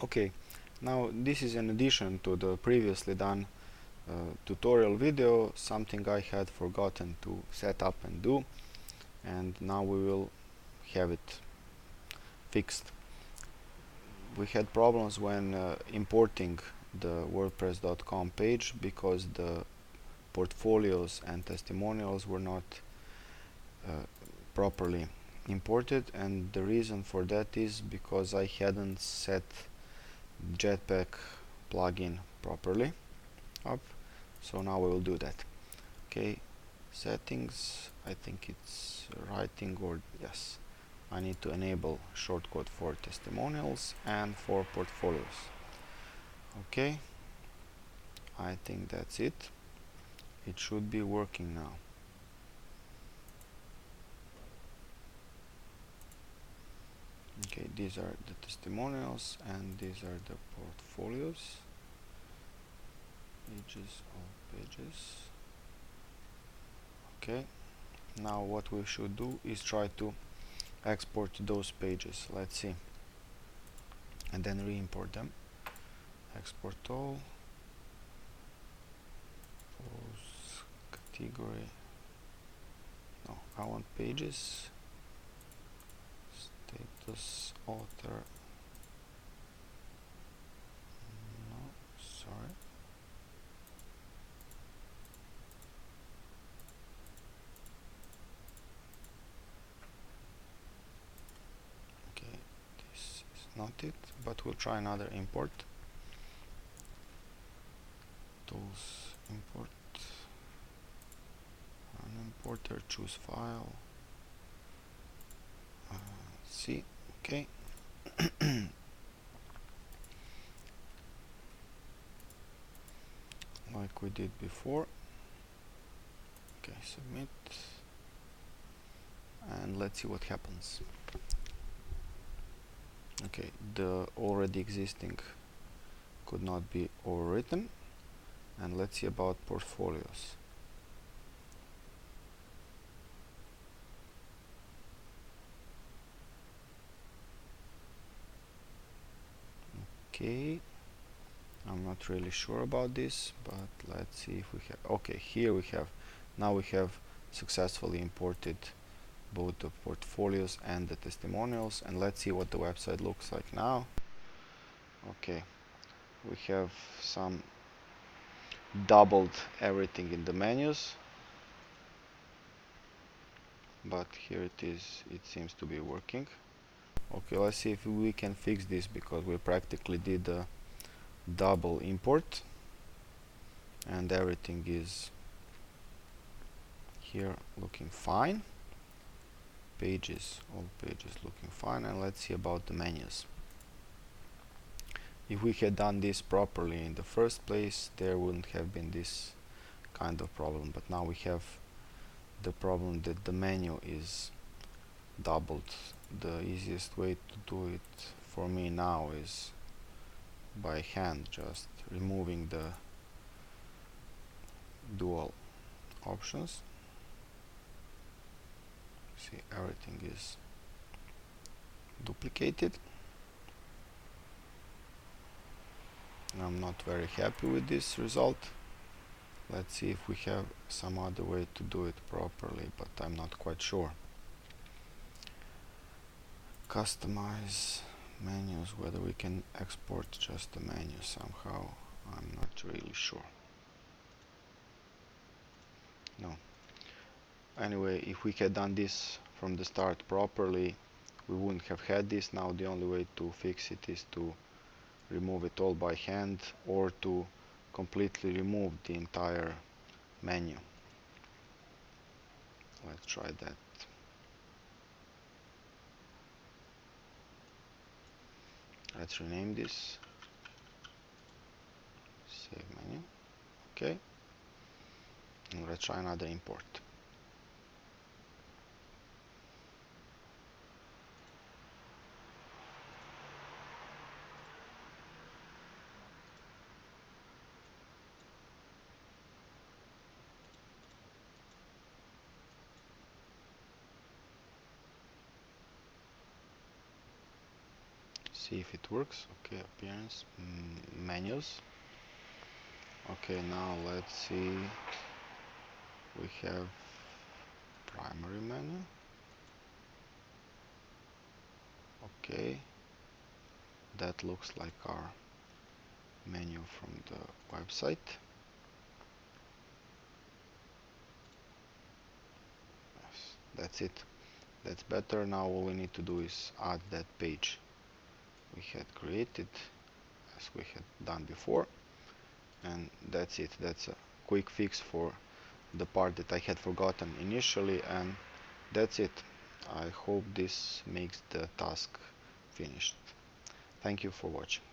Okay, now this is in addition to the previously done tutorial video, something I had forgotten to set up and do, and now we will have it fixed. We had problems when importing the WordPress.com page because the portfolios and testimonials were not properly imported, and the reason for that is because I hadn't set Jetpack plugin properly up. So now we will do that. Okay, settings, I think it's writing, or yes, I need to enable shortcut for testimonials and for portfolios. Okay, I think that's it. It should be working now. Okay, these are the testimonials and these are the portfolios. Pages, all pages. Okay, now what we should do is try to export those pages. Let's see, and then re-import them. Export all, pose, category. No, I want pages, status, author. No, sorry. Okay, this is not it, but we'll try another import. Tools, import, an importer, choose file, see, okay. Like we did before. Okay, submit, and let's see what happens. Okay, the already existing could not be overwritten, and let's see about portfolios. Okay, I'm not really sure about this, but let's see if we have. Okay, here we have. Now we have successfully imported both the portfolios and the testimonials, and let's see what the website looks like now. Okay, we have some doubled everything in the menus, but here it is. It seems to be working. Okay, let's see if we can fix this, because we practically did a double import and everything is here looking fine. Pages, all pages looking fine, and let's see about the menus. If we had done this properly in the first place, there wouldn't have been this kind of problem, but now we have the problem that the menu is doubled. The easiest way to do it for me now is by hand, just removing the dual options. See, everything is duplicated. I'm not very happy with this result. Let's see if we have some other way to do it properly, but I'm not quite sure. Customize menus, whether we can export just the menu somehow, I'm not really sure. No. Anyway, if we had done this from the start properly, we wouldn't have had this. Now the only way to fix it is to remove it all by hand, or to completely remove the entire menu. Let's try that. Let's rename this. Save menu. Okay. And let's try another import. see if it works. Okay, appearance, menus. Okay, now let's see. We have primary menu. Okay, that looks like our menu from the website. Yes, that's it. That's better. Now all we need to do is add that page we had created as we had done before, and that's it. That's a quick fix for the part that I had forgotten initially, and that's it. I hope this makes the task finished. Thank you for watching.